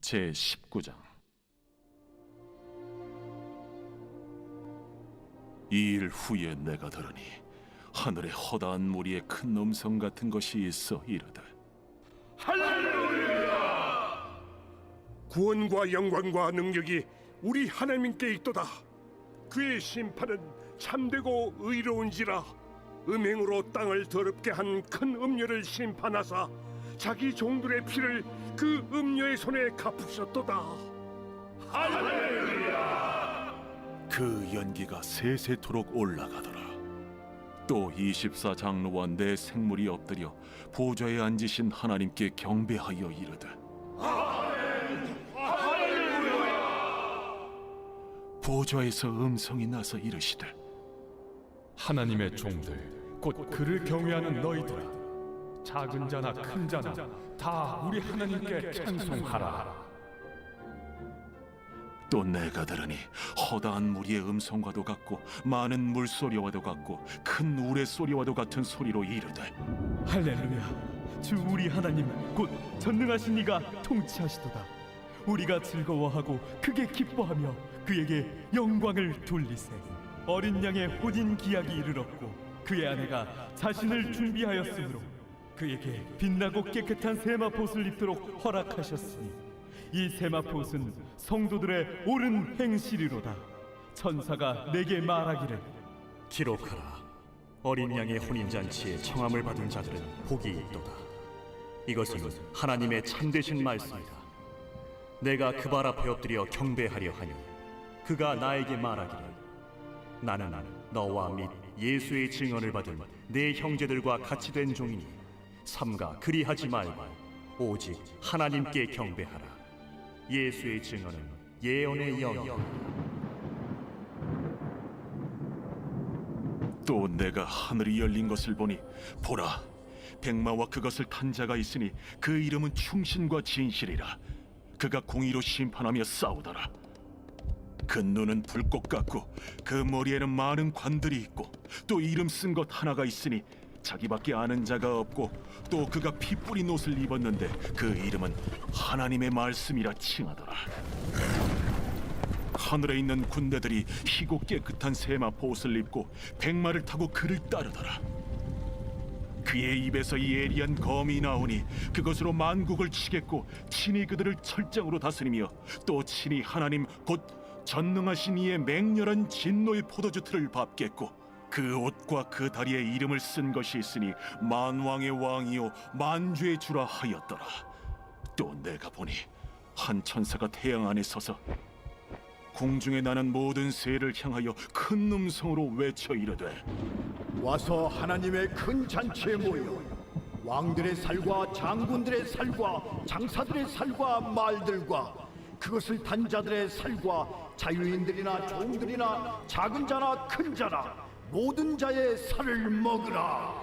제19장. 이 일 후에 내가 들으니 하늘에 허다한 무리의 큰 음성 같은 것이 있어 이르되, 할렐루야! 구원과 영광과 능력이 우리 하나님께 있도다. 그의 심판은 참되고 의로운지라. 음행으로 땅을 더럽게 한 큰 음녀를 심판하사 자기 종들의 피를 그 음녀의 손에 갚으셨도다. 할렐루야! 그 연기가 세세토록 올라가더라. 또 24장로와 네 생물이 엎드려 보좌에 앉으신 하나님께 경배하여 이르되, 보좌에서 음성이 나서 이르시되, 하나님의 종들 곧 그를 경외하는 너희들아, 작은 자나 큰 자나 다 우리 하나님께 찬송하라. 또 내가 들으니 허다한 무리의 음성과도 같고 많은 물소리와도 같고 큰 우레소리와도 같은 소리로 이르되, 할렐루야! 주 우리 하나님 곧 전능하신 이가 통치하시도다. 우리가 즐거워하고 크게 기뻐하며 그에게 영광을 돌리세. 어린 양의 혼인 기약이 이르렀고 그의 아내가 자신을 준비하였으므로 그에게 빛나고 깨끗한 세마포옷을 입도록 허락하셨으니 이 세마포옷은 성도들의 옳은 행실이로다. 천사가 내게 말하기를, 기록하라. 어린 양의 혼인잔치에 청함을 받은 자들은 복이 있도다. 이것은 하나님의 참되신 말씀이다. 내가 그 발 앞에 엎드려 경배하려 하니 그가 나에게 말하기를, 나는 너와 및 예수의 증언을 받은 내 형제들과 같이 된 종이니 삼가 그리하지 말고 오직 하나님께 경배하라. 예수의 증언은 예언의 영이다. 또 내가 하늘이 열린 것을 보니 보라, 백마와 그것을 탄 자가 있으니 그 이름은 충신과 진실이라. 그가 공의로 심판하며 싸우더라. 그 눈은 불꽃 같고 그 머리에는 많은 관들이 있고 또 이름 쓴 것 하나가 있으니 자기밖에 아는 자가 없고, 또 그가 피 뿌린 옷을 입었는데 그 이름은 하나님의 말씀이라 칭하더라. 하늘에 있는 군대들이 희고 깨끗한 세마포 옷을 입고 백마를 타고 그를 따르더라. 그의 입에서 예리한 검이 나오니 그것으로 만국을 치겠고 친히 그들을 철장으로 다스리며 또 친히 하나님 곧 전능하신 이의 맹렬한 진노의 포도주 틀을 밟겠고, 그 옷과 그 다리에 이름을 쓴 것이 있으니 만왕의 왕이요 만주의 주라 하였더라. 또 내가 보니 한 천사가 태양 안에 서서 공중에 나는 모든 새를 향하여 큰 음성으로 외쳐 이르되, 와서 하나님의 큰 잔치에 모여 왕들의 살과 장군들의 살과 장사들의 살과 말들과 그것을 단 자들의 살과 자유인들이나 종들이나 작은 자나 큰 자나 모든 자의 살을 먹으라.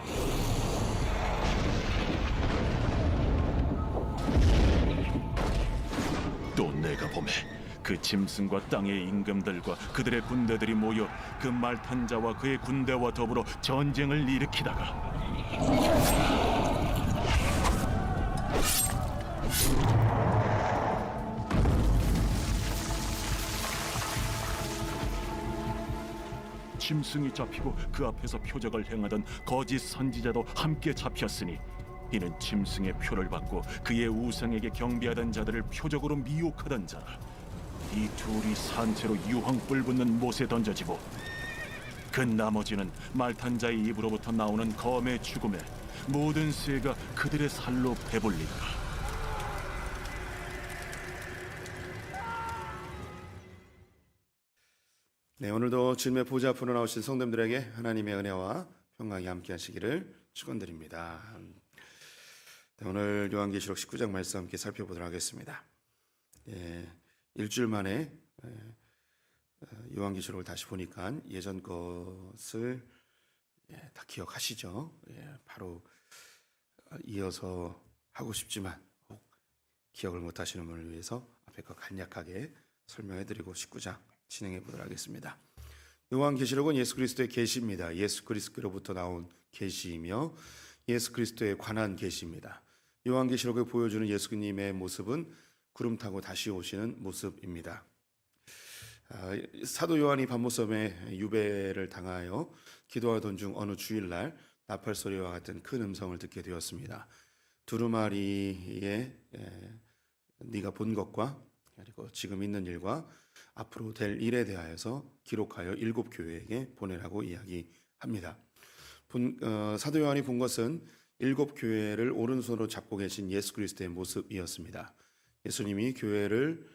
또 내가 보매 그 짐승과 땅의 임금들과 그들의 군대들이 모여 그 말 탄 자와 그의 군대와 더불어 전쟁을 일으키다가 짐승이 잡히고 그 앞에서 표적을 행하던 거짓 선지자도 함께 잡혔으니 이는 짐승의 표를 받고 그의 우상에게 경배하던 자들을 표적으로 미혹하던 자라. 이 둘이 산채로 유황불 붙는 못에 던져지고 그 나머지는 말탄 자의 입으로부터 나오는 검의 죽음에 모든 새가 그들의 살로 배불리더라. 네, 오늘도 주님의 보좌 앞으로 나오신 성도님들에게 하나님의 은혜와 평강이 함께 하시기를 축원드립니다. 네, 오늘 요한계시록 19장 말씀 함께 살펴보도록 하겠습니다. 일주일 만에 요한계시록을 다시 보니까 예전 것을 다 기억하시죠? 바로 이어서 하고 싶지만 혹 기억을 못하시는 분을 위해서 앞에 거 간략하게 설명해드리고 19장 진행해 보도록 하겠습니다. 요한계시록은 예수 그리스도의 계시입니다. 예수 그리스도로부터 나온 계시이며 예수 그리스도에 관한 계시입니다. 요한계시록에 보여주는 예수님의 모습은 구름 타고 다시 오시는 모습입니다. 사도 요한이 밤모섬에 유배를 당하여 기도하던 중 어느 주일날 나팔 소리와 같은 큰 음성을 듣게 되었습니다. 두루마리에 네가 본 것과 그리고 지금 있는 일과 앞으로 될 일에 대하여서 기록하여 7 교회에게 보내라고 이야기합니다. 사도 요한이 본 것은 7 교회를 오른손으로 잡고 계신 예수 그리스도의 모습이었습니다. 예수님이 교회를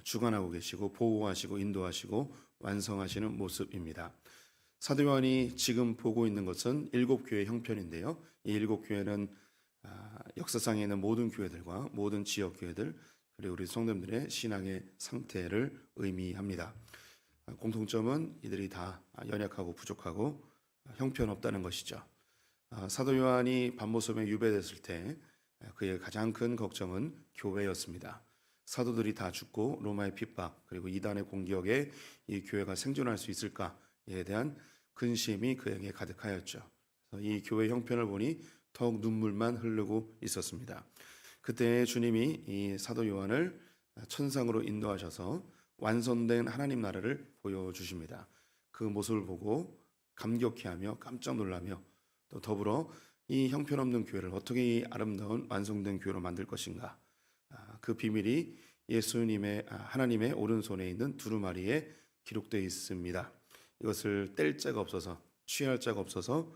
주관하고 계시고 보호하시고 인도하시고 완성하시는 모습입니다. 사도 요한이 지금 보고 있는 것은 7 교회 형편인데요. 이 7 교회는 역사상에 있는 모든 교회들과 모든 지역 교회들 그리고 우리 성도들의 신앙의 상태를 의미합니다. 공통점은 이들이 다 연약하고 부족하고 형편없다는 것이죠. 사도 요한이 밤모섬에 유배됐을 때 그의 가장 큰 걱정은 교회였습니다. 사도들이 다 죽고 로마의 핍박 그리고 이단의 공격에 이 교회가 생존할 수 있을까에 대한 근심이 그에게 가득하였죠. 이 교회 형편을 보니 더욱 눈물만 흐르고 있었습니다. 그때 주님이 이 사도 요한을 천상으로 인도하셔서 완성된 하나님 나라를 보여주십니다. 그 모습을 보고 감격해하며 깜짝 놀라며 또 더불어 이 형편없는 교회를 어떻게 이 아름다운 완성된 교회로 만들 것인가, 그 비밀이 예수님의 하나님의 오른손에 있는 두루마리에 기록되어 있습니다. 이것을 뗄 자가 없어서 취할 자가 없어서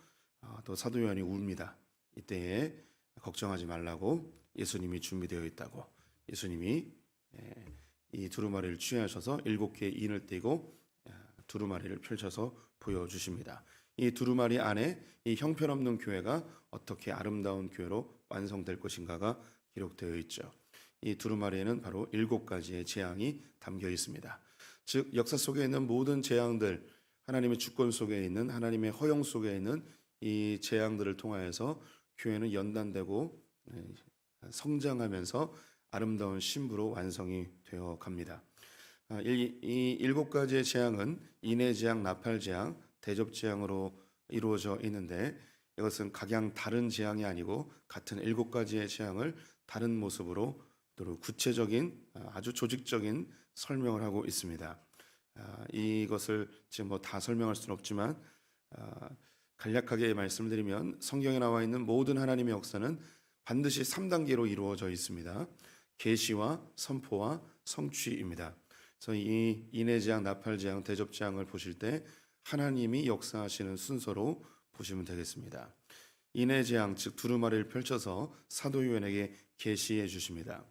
또 사도 요한이 웁니다. 이때에 걱정하지 말라고 예수님이 준비되어 있다고, 예수님이 이 두루마리를 취하셔서 7개의 인을 떼고 두루마리를 펼쳐서 보여주십니다. 이 두루마리 안에 이 형편없는 교회가 어떻게 아름다운 교회로 완성될 것인가가 기록되어 있죠. 이 두루마리에는 바로 7가지의 재앙이 담겨 있습니다. 즉 역사 속에 있는 모든 재앙들, 하나님의 주권 속에 있는, 하나님의 허용 속에 있는 이 재앙들을 통하여서 교회는 연단되고 성장하면서 아름다운 신부로 완성이 되어 갑니다. 이 7가지의 재앙은 인해 재앙, 나팔 재앙, 대접 재앙으로 이루어져 있는데, 이것은 각양 다른 재앙이 아니고 같은 7가지의 재앙을 다른 모습으로 또 구체적인 아주 조직적인 설명을 하고 있습니다. 이것을 지금 뭐 다 설명할 수는 없지만 간략하게 말씀드리면, 성경에 나와 있는 모든 하나님의 역사는 반드시 3단계로 이루어져 있습니다. 계시와 선포와 성취입니다. 그래서 이 인해 재앙, 나팔 재앙, 대접 재앙을 보실 때 하나님이 역사하시는 순서로 보시면 되겠습니다. 인해 재앙, 즉 두루마리를 펼쳐서 사도 요한에게 계시해 주십니다.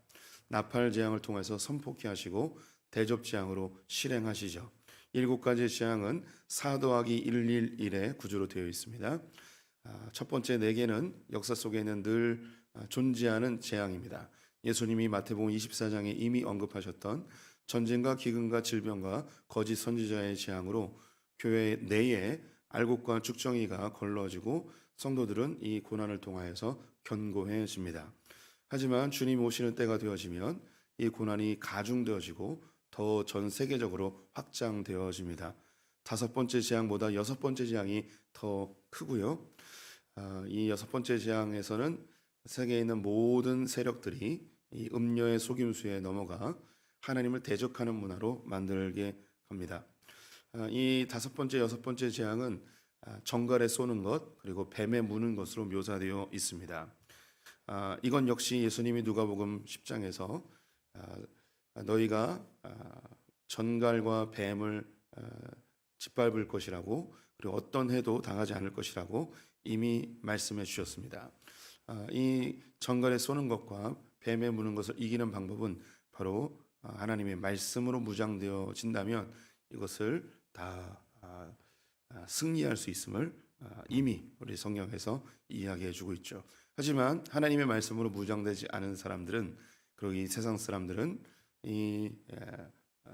나팔 재앙을 통해서 선포케 하시고 대접 재앙으로 실행하시죠. 7가지의 재앙은 4 더하기 111의 구조로 되어 있습니다. 첫 번째 4개는 역사 속에는 늘 존재하는 재앙입니다. 예수님이 마태복음 24장에 이미 언급하셨던 전쟁과 기근과 질병과 거짓 선지자의 재앙으로 교회 내에 알곡과 죽정이가 걸러지고 성도들은 이 고난을 통하여서 견고해집니다. 하지만 주님 오시는 때가 되어지면 이 고난이 가중되어지고 더 전 세계적으로 확장되어집니다. 5번째 재앙보다 6번째 재앙이 더 크고요. 이 6번째 재앙에서는 세계에 있는 모든 세력들이 이 음녀의 속임수에 넘어가 하나님을 대적하는 문화로 만들게 합니다. 이 5번째, 6번째 재앙은 정갈에 쏘는 것 그리고 뱀에 무는 것으로 묘사되어 있습니다. 이건 역시 예수님이 누가복음 10장에서 너희가 전갈과 뱀을 짓밟을 것이라고, 그리고 어떤 해도 당하지 않을 것이라고 이미 말씀해 주셨습니다. 이 전갈에 쏘는 것과 뱀에 무는 것을 이기는 방법은 바로 하나님의 말씀으로 무장되어진다면 이것을 다 승리할 수 있음을 이미 우리 성경에서 이야기해 주고 있죠. 하지만 하나님의 말씀으로 무장되지 않은 사람들은, 그리고 이 세상 사람들은 이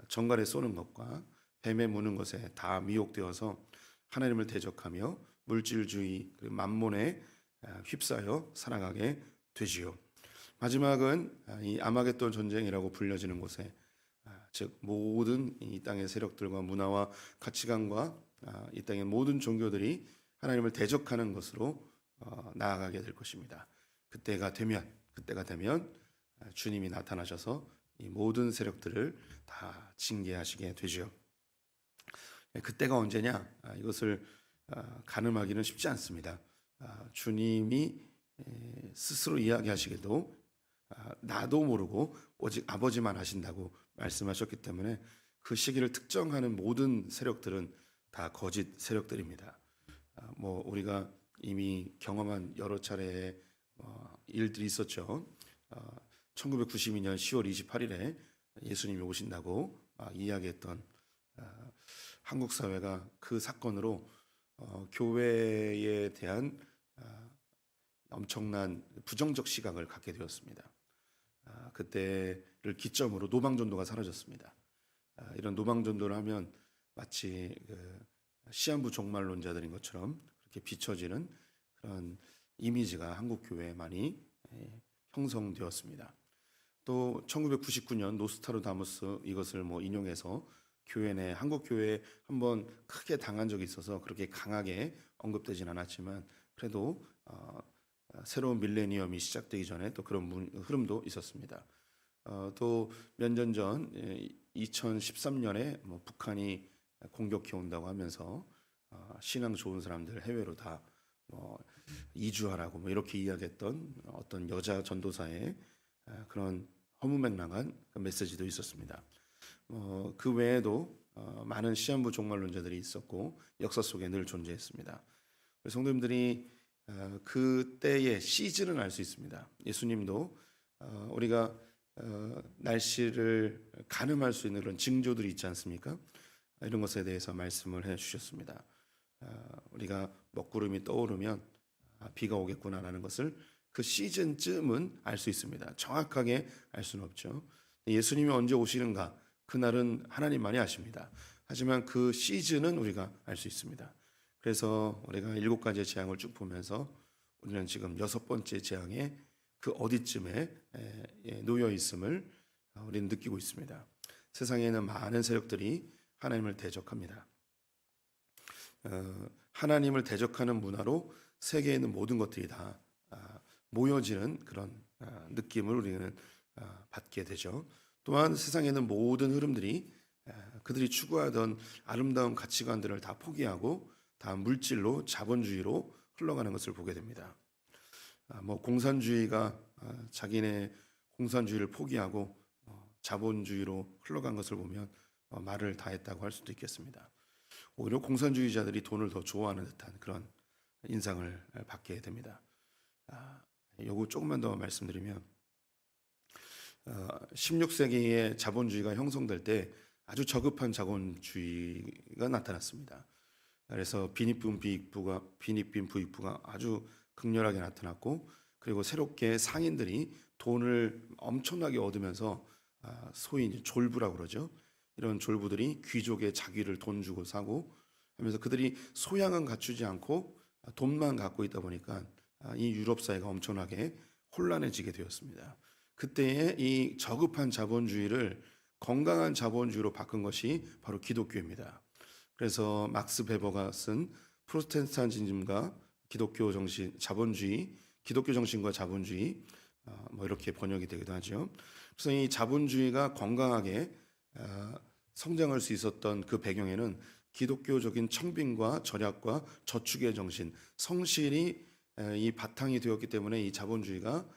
정갈에 쏘는 것과 뱀에 무는 것에 다 미혹되어서 하나님을 대적하며 물질주의 그리고 만몬에 휩싸여 살아가게 되지요. 마지막은 이 아마겟돈 전쟁이라고 불려지는 곳에, 즉 모든 이 땅의 세력들과 문화와 가치관과 이 땅의 모든 종교들이 하나님을 대적하는 것으로 나아가게 될 것입니다. 그때가 되면 주님이 나타나셔서 이 모든 세력들을 다 징계하시게 되죠. 그때가 언제냐? 이것을 가늠하기는 쉽지 않습니다. 주님이 스스로 이야기하시기도 나도 모르고 오직 아버지만 하신다고 말씀하셨기 때문에 그 시기를 특정하는 모든 세력들은 다 거짓 세력들입니다. 뭐 우리가 이미 경험한 여러 차례의 일들이 있었죠. 1992년 10월 28일에 예수님이 오신다고 이야기했던 한국 사회가 그 사건으로 교회에 대한 엄청난 부정적 시각을 갖게 되었습니다. 그때를 기점으로 노방전도가 사라졌습니다. 이런 노방전도를 하면 마치 시한부 종말론자들인 것처럼 그렇게 비춰지는 그런 이미지가 한국 교회에 많이 형성되었습니다. 또 1999년 노스트라다무스 이것을 인용해서 교회 내 한국 교회에 한번 크게 당한 적이 있어서 그렇게 강하게 언급되진 않았지만 그래도 새로운 밀레니엄이 시작되기 전에 또 그런 흐름도 있었습니다. 또 몇 년 전 2013년에 북한이 공격해 온다고 하면서 신앙 좋은 사람들 해외로 다 이주하라고 이렇게 이야기했던 어떤 여자 전도사의 그런 허무맹랑한 메시지도 있었습니다. 그 외에도 많은 시한부 종말론자들이 있었고 역사 속에 늘 존재했습니다. 성도님들이 그때의 시즌은 알 수 있습니다. 예수님도 우리가 날씨를 가늠할 수 있는 그런 징조들이 있지 않습니까? 이런 것에 대해서 말씀을 해주셨습니다. 우리가 먹구름이 떠오르면 비가 오겠구나라는 것을 그 시즌쯤은 알 수 있습니다. 정확하게 알 수는 없죠. 예수님이 언제 오시는가 그날은 하나님만이 아십니다. 하지만 그 시즌은 우리가 알 수 있습니다. 그래서 우리가 7가지의 재앙을 쭉 보면서 우리는 지금 6번째 재앙에 그 어디쯤에 놓여 있음을 우리는 느끼고 있습니다. 세상에는 많은 세력들이 하나님을 대적합니다. 하나님을 대적하는 문화로 세계에 있는 모든 것들이 다 모여지는 그런 느낌을 우리는 받게 되죠. 또한 세상에 있는 모든 흐름들이 그들이 추구하던 아름다운 가치관들을 다 포기하고 다 물질로 자본주의로 흘러가는 것을 보게 됩니다. 공산주의가 자기네 공산주의를 포기하고 자본주의로 흘러간 것을 보면 말을 다 했다고 할 수도 있겠습니다. 오히려 공산주의자들이 돈을 더 좋아하는 듯한 그런 인상을 받게 됩니다. 요거 조금만 더 말씀드리면 16세기에 자본주의가 형성될 때 아주 저급한 자본주의가 나타났습니다. 그래서 빈익빈 부익부가 아주 극렬하게 나타났고 그리고 새롭게 상인들이 돈을 엄청나게 얻으면서 소위 이제 졸부라고 그러죠. 이런 졸부들이 귀족의 자기를 돈 주고 사고 하면서 그들이 소양은 갖추지 않고 돈만 갖고 있다 보니까 이 유럽 사회가 엄청나게 혼란해지게 되었습니다. 그때의 이 저급한 자본주의를 건강한 자본주의로 바꾼 것이 바로 기독교입니다. 그래서 막스 베버가 쓴 프로테스탄티즘과 기독교 정신, 자본주의, 기독교 정신과 자본주의 이렇게 번역이 되기도 하죠. 그래서 이 자본주의가 건강하게 성장할 수 있었던 그 배경에는 기독교적인 청빈과 절약과 저축의 정신, 성실이 이 바탕이 되었기 때문에 이 자본주의가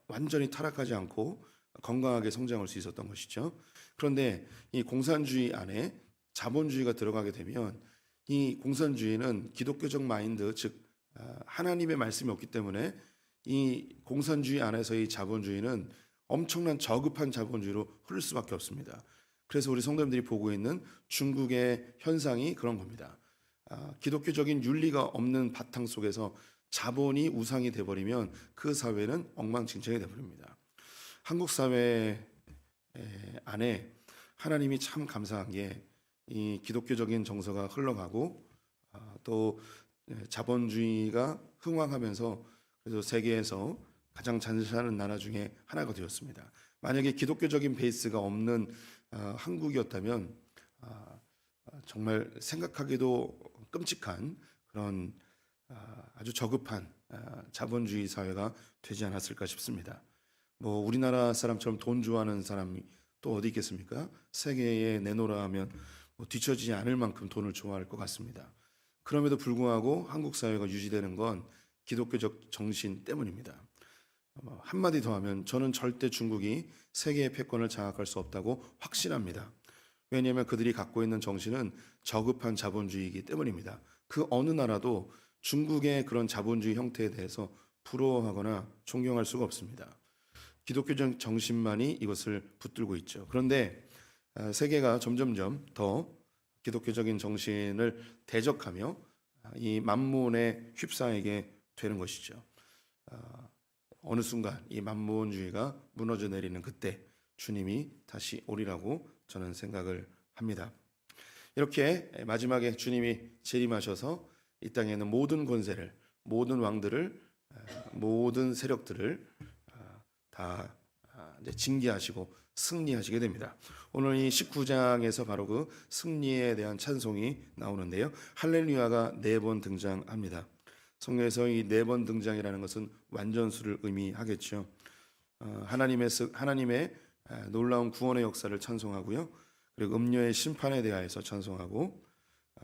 완전히 타락하지 않고 건강하게 성장할 수 있었던 것이죠. 그런데 이 공산주의 안에 자본주의가 들어가게 되면 이 공산주의는 기독교적 마인드, 즉 하나님의 말씀이 없기 때문에 이 공산주의 안에서의 자본주의는 엄청난 저급한 자본주의로 흐를 수밖에 없습니다. 그래서 우리 성도님들이 보고 있는 중국의 현상이 그런 겁니다. 기독교적인 윤리가 없는 바탕 속에서 자본이 우상이 돼버리면 그 사회는 엉망진창이 돼버립니다. 한국 사회 안에 하나님이 참 감사한 게 이 기독교적인 정서가 흘러가고 또 자본주의가 흥왕하면서 그래서 세계에서 가장 잘 사는 나라 중에 하나가 되었습니다. 만약에 기독교적인 베이스가 없는 한국이었다면 정말 생각하기도 끔찍한 그런 아주 저급한 자본주의 사회가 되지 않았을까 싶습니다. 뭐 우리나라 사람처럼 돈 좋아하는 사람이 또 어디 있겠습니까? 세계에 내놓으라 하면 뭐 뒤처지지 않을 만큼 돈을 좋아할 것 같습니다. 그럼에도 불구하고 한국 사회가 유지되는 건 기독교적 정신 때문입니다. 한마디 더 하면 저는 절대 중국이 세계의 패권을 장악할 수 없다고 확신합니다. 왜냐하면 그들이 갖고 있는 정신은 저급한 자본주의이기 때문입니다. 그 어느 나라도 중국의 그런 자본주의 형태에 대해서 부러워하거나 존경할 수가 없습니다. 기독교적 정신만이 이것을 붙들고 있죠. 그런데 세계가 점점점 더 기독교적인 정신을 대적하며 이 만몬에 휩싸이게 되는 것이죠. 어느 순간 이 만몬주의가 무너져 내리는 그때 주님이 다시 오리라고 저는 생각을 합니다. 이렇게 마지막에 주님이 재림하셔서 이 땅에 있는 모든 권세를, 모든 왕들을, 모든 세력들을 다 이제 징계하시고 승리하시게 됩니다. 오늘 이 19장에서 바로 그 승리에 대한 찬송이 나오는데요. 할렐루야가 4번 등장합니다. 성경에서 이 4번 등장이라는 것은 완전수를 의미하겠죠. 하나님의 놀라운 구원의 역사를 찬송하고요. 그리고 음녀의 심판에 대하여서 찬송하고,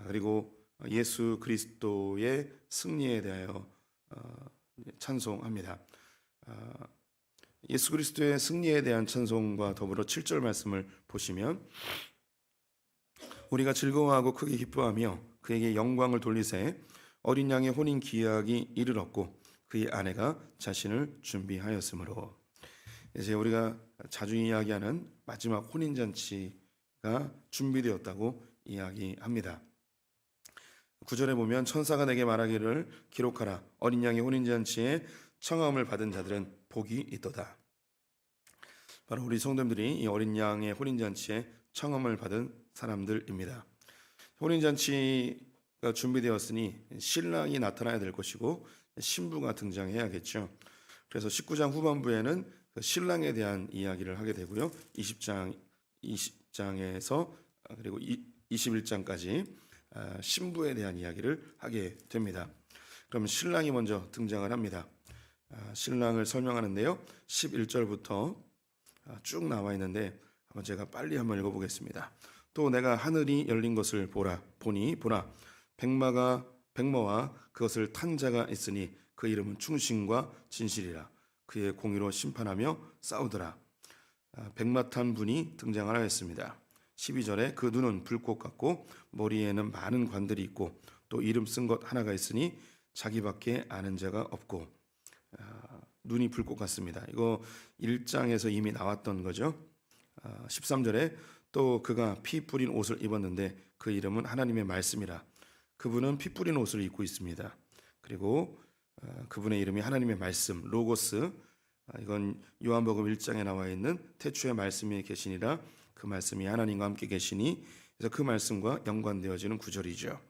그리고 예수 그리스도의 승리에 대하여 찬송합니다. 예수 그리스도의 승리에 대한 찬송과 더불어 7절 말씀을 보시면, 우리가 즐거워하고 크게 기뻐하며 그에게 영광을 돌리세 어린 양의 혼인 기약이 이르렀고 그의 아내가 자신을 준비하였으므로. 이제 우리가 자주 이야기하는 마지막 혼인잔치가 준비되었다고 이야기합니다. 9절에 보면 천사가 내게 말하기를 기록하라 어린 양의 혼인잔치에 청함을 받은 자들은 복이 있도다. 바로 우리 성도님들이 이 어린 양의 혼인잔치에 청함을 받은 사람들입니다. 혼인잔치가 준비되었으니 신랑이 나타나야 될 것이고 신부가 등장해야겠죠. 그래서 19장 후반부에는 그 신랑에 대한 이야기를 하게 되고요. 20장에서 그리고 21장까지 신부에 대한 이야기를 하게 됩니다. 그럼 신랑이 먼저 등장을 합니다. 신랑을 설명하는데요. 11절부터 쭉 나와 있는데 한번 제가 빨리 한번 읽어보겠습니다. 또 내가 하늘이 열린 것을 보라 백마와 그것을 탄 자가 있으니 그 이름은 충신과 진실이라. 그의 공의로 심판하며 싸우더라. 백마 탄 분이 등장을 하였습니다. 12절에 그 눈은 불꽃 같고 머리에는 많은 관들이 있고 또 이름 쓴 것 하나가 있으니 자기밖에 아는 자가 없고. 눈이 불꽃 같습니다. 이거 1장에서 이미 나왔던 거죠. 13절에 또 그가 피 뿌린 옷을 입었는데 그 이름은 하나님의 말씀이라. 그분은 피 뿌린 옷을 입고 있습니다. 그리고 그분의 이름이 하나님의 말씀, 로고스. 이건 요한복음 1장에 나와 있는 태초에 말씀이 계시니라. 그 말씀이 하나님과 함께 계시니. 그래서 그 말씀과 연관되어지는 구절이죠.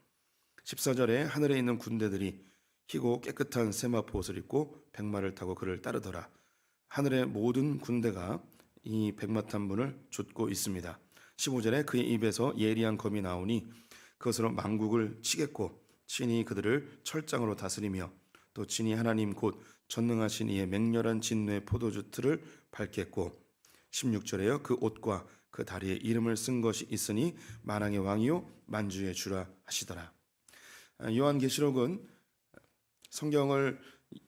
14절에 하늘에 있는 군대들이 희고 깨끗한 세마포 옷을 입고 백마를 타고 그를 따르더라. 하늘의 모든 군대가 이 백마 탄 분을 좇고 있습니다. 15절에 그의 입에서 예리한 검이 나오니 그것으로 만국을 치겠고 친히 그들을 철장으로 다스리며 또 친히 하나님 곧 전능하신 이의 맹렬한 진노의 포도주 틀을 밟겠고. 16절에요. 그 옷과 그 다리에 이름을 쓴 것이 있으니 만왕의 왕이요 만주의 주라 하시더라. 요한계시록은 성경을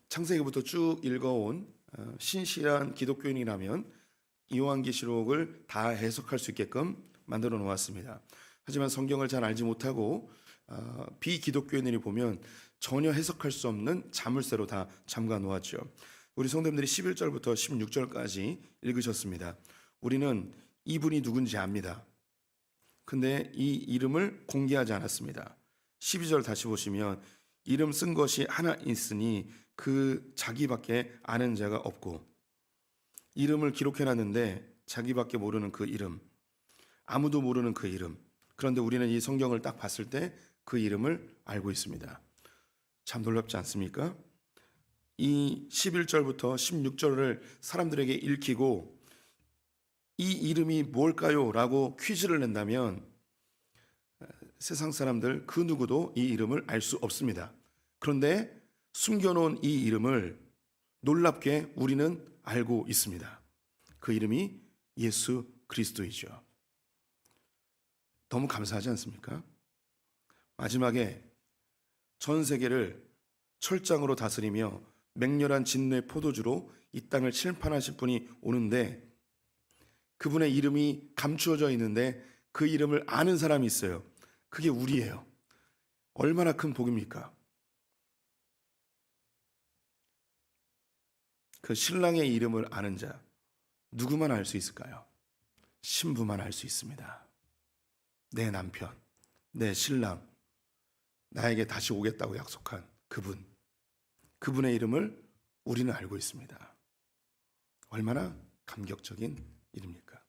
창세기부터 쭉 읽어온 신실한 기독교인이라면 요한계시록을 다 해석할 수 있게끔 만들어 놓았습니다. 하지만 성경을 잘 알지 못하고 비기독교인들이 보면 전혀 해석할 수 없는 자물쇠로 다 잠가 놓았죠. 우리 성도님들이 11절부터 16절까지 읽으셨습니다. 우리는 이분이 누군지 압니다. 근데 이 이름을 공개하지 않았습니다. 12절 다시 보시면 이름 쓴 것이 하나 있으니 그 자기밖에 아는 자가 없고. 이름을 기록해놨는데 자기밖에 모르는 그 이름, 아무도 모르는 그 이름. 그런데 우리는 이 성경을 딱 봤을 때 그 이름을 알고 있습니다. 참 놀랍지 않습니까? 이 11절부터 16절을 사람들에게 읽히고 이 이름이 뭘까요? 라고 퀴즈를 낸다면 세상 사람들 그 누구도 이 이름을 알 수 없습니다. 그런데 숨겨놓은 이 이름을 놀랍게 우리는 알고 있습니다. 그 이름이 예수 그리스도이죠. 너무 감사하지 않습니까? 마지막에 전 세계를 철장으로 다스리며 맹렬한 진노의 포도주로 이 땅을 심판하실 분이 오는데, 그분의 이름이 감추어져 있는데 그 이름을 아는 사람이 있어요. 그게 우리예요. 얼마나 큰 복입니까? 그 신랑의 이름을 아는 자, 누구만 알 수 있을까요? 신부만 알 수 있습니다. 내 남편, 내 신랑, 나에게 다시 오겠다고 약속한 그분의 이름을 우리는 알고 있습니다. 얼마나 감격적인 일입니까?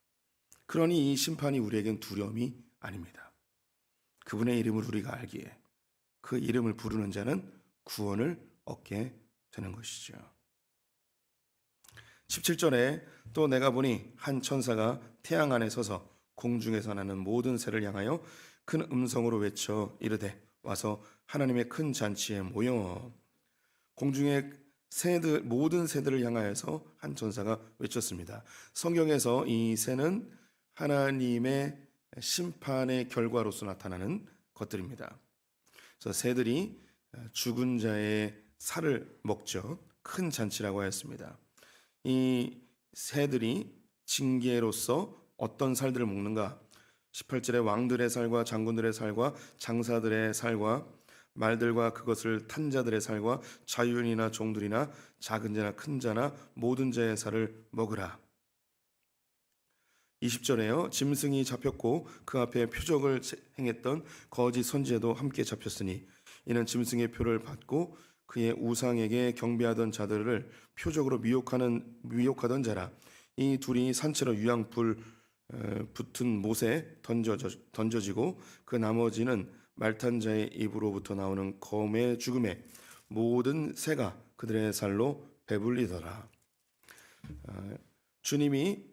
그러니 이 심판이 우리에겐 두려움이 아닙니다. 그분의 이름을 우리가 알기에 그 이름을 부르는 자는 구원을 얻게 되는 것이죠. 17절에 또 내가 보니 한 천사가 태양 안에 서서 공중에서 나는 모든 새를 향하여 큰 음성으로 외쳐 이르되 와서 하나님의 큰 잔치에 모여. 공중의 새들, 모든 새들을 향하여서 한 천사가 외쳤습니다. 성경에서 이 새는 하나님의 심판의 결과로서 나타나는 것들입니다. 그래서 새들이 죽은 자의 살을 먹죠. 큰 잔치라고 하였습니다. 이 새들이 징계로서 어떤 살들을 먹는가? 18절에 왕들의 살과 장군들의 살과 장사들의 살과 말들과 그것을 탄 자들의 살과 자유인이나 종들이나 작은 자나 큰 자나 모든 자의 살을 먹으라. 20절에요. 짐승이 잡혔고 그 앞에 표적을 행했던 거짓 선지자도 함께 잡혔으니 이는 짐승의 표를 받고 그의 우상에게 경배하던 자들을 표적으로 미혹하던 자라. 이 둘이 산채로 유황불 붙은 못에 던져지고 그 나머지는 말탄 자의 입으로부터 나오는 검의 죽음에 모든 새가 그들의 살로 배불리더라. 주님이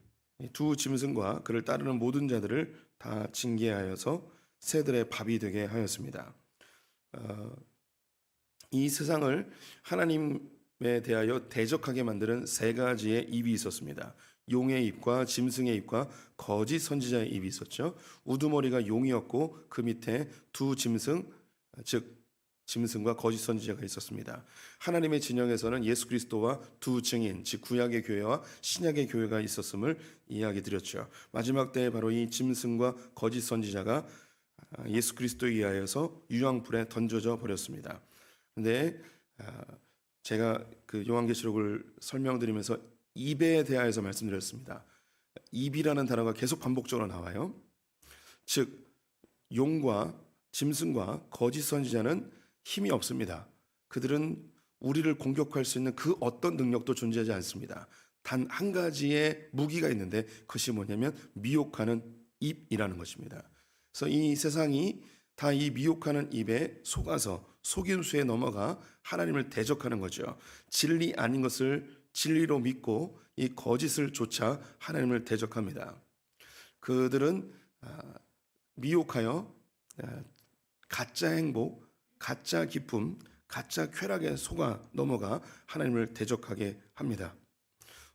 두 짐승과 그를 따르는 모든 자들을 다 징계하여서 새들의 밥이 되게 하였습니다. 이 세상을 하나님에 대하여 대적하게 만드는 세 가지의 입이 있었습니다. 용의 입과 짐승의 입과 거짓 선지자의 입이 있었죠. 우두머리가 용이었고 그 밑에 두 짐승, 즉 짐승과 거짓 선지자가 있었습니다. 하나님의 진영에서는 예수 그리스도와 두 증인, 즉 구약의 교회와 신약의 교회가 있었음을 이야기 드렸죠. 마지막 때에 바로 이 짐승과 거짓 선지자가 예수 그리스도에 의하여서 유황불에 던져져 버렸습니다. 근데 제가 그 요한계시록을 설명드리면서 입에 대하여서 말씀드렸습니다. 입이라는 단어가 계속 반복적으로 나와요. 즉 용과 짐승과 거짓 선지자는 힘이 없습니다. 그들은 우리를 공격할 수 있는 그 어떤 능력도 존재하지 않습니다. 단 한 가지의 무기가 있는데 그것이 뭐냐면 미혹하는 입이라는 것입니다. 그래서 이 세상이 다 이 미혹하는 입에 속아서 속임수에 넘어가 하나님을 대적하는 거죠. 진리 아닌 것을 진리로 믿고 이 거짓을 쫓아 하나님을 대적합니다. 그들은 미혹하여 가짜 행복, 가짜 기쁨, 가짜 쾌락에 속아 넘어가 하나님을 대적하게 합니다.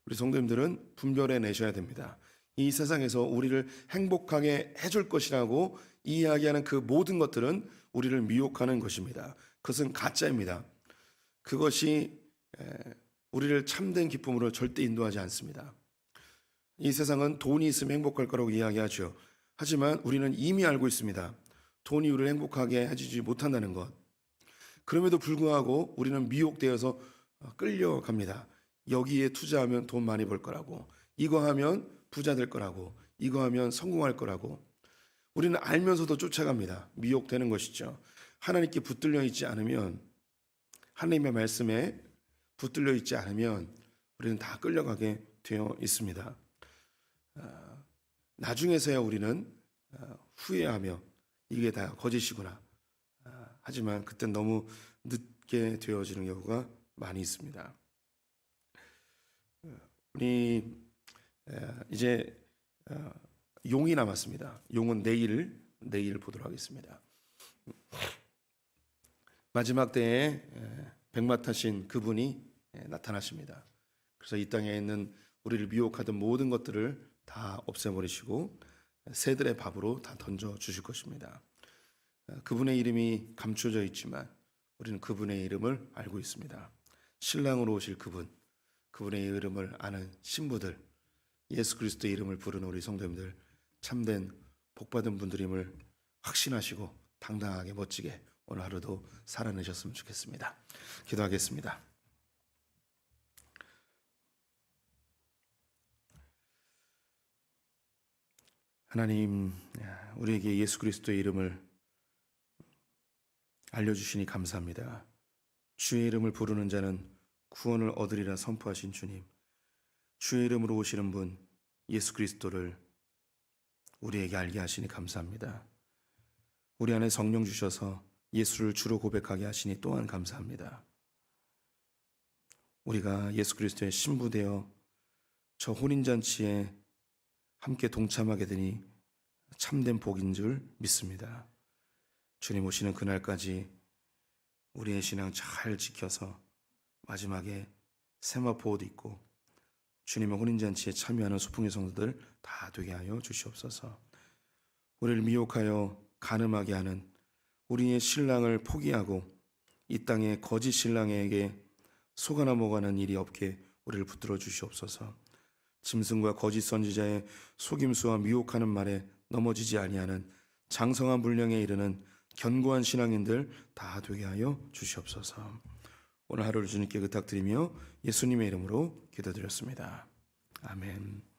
우리 성도님들은 분별해 내셔야 됩니다. 이 세상에서 우리를 행복하게 해줄 것이라고 이야기하는 그 모든 것들은 우리를 미혹하는 것입니다. 그것은 가짜입니다. 그것이 우리를 참된 기쁨으로 절대 인도하지 않습니다. 이 세상은 돈이 있으면 행복할 거라고 이야기하죠. 하지만 우리는 이미 알고 있습니다. 돈이 우리를 행복하게 해주지 못한다는 것. 그럼에도 불구하고 우리는 미혹되어서 끌려갑니다. 여기에 투자하면 돈 많이 벌 거라고, 이거 하면 부자 될 거라고, 이거 하면 성공할 거라고. 우리는 알면서도 쫓아갑니다. 미혹되는 것이죠. 하나님께 붙들려 있지 않으면, 하나님의 말씀에 붙들려 있지 않으면 우리는 다 끌려가게 되어 있습니다. 나중에서야 우리는 후회하며 이게 다 거짓이구나. 하지만 그땐 너무 늦게 되어지는 경우가 많이 있습니다. 우리 이제 용이 남았습니다. 용은 내일 보도록 하겠습니다. 마지막 때에 백마 타신 그분이 나타나십니다. 그래서 이 땅에 있는 우리를 미혹하던 모든 것들을 다 없애버리시고 새들의 밥으로 다 던져 주실 것입니다. 그분의 이름이 감춰져 있지만 우리는 그분의 이름을 알고 있습니다. 신랑으로 오실 그분의 이름을 아는 신부들, 예수 그리스도의 이름을 부르는 우리 성도님들, 참된 복받은 분들임을 확신하시고 당당하게 멋지게 오늘 하루도 살아내셨으면 좋겠습니다. 기도하겠습니다. 하나님, 우리에게 예수 그리스도의 이름을 알려주시니 감사합니다. 주의 이름을 부르는 자는 구원을 얻으리라 선포하신 주님, 주의 이름으로 오시는 분 예수 그리스도를 우리에게 알게 하시니 감사합니다. 우리 안에 성령 주셔서 예수를 주로 고백하게 하시니 또한 감사합니다. 우리가 예수 그리스도의 신부되어 저 혼인잔치에 함께 동참하게 되니 참된 복인 줄 믿습니다. 주님 오시는 그날까지 우리의 신앙 잘 지켜서 마지막에 세마포 옷 입고 주님의 혼인잔치에 참여하는 소풍의 성도들 다 되게 하여 주시옵소서. 우리를 미혹하여 간음하게 하는 우리의 신랑을 포기하고 이 땅의 거짓 신랑에게 속아 넘어가는 일이 없게 우리를 붙들어 주시옵소서. 짐승과 거짓 선지자의 속임수와 미혹하는 말에 넘어지지 아니하는 장성한 분량에 이르는 견고한 신앙인들 다 되게 하여 주시옵소서. 오늘 하루를 주님께 부탁드리며 예수님의 이름으로 기도드렸습니다. 아멘.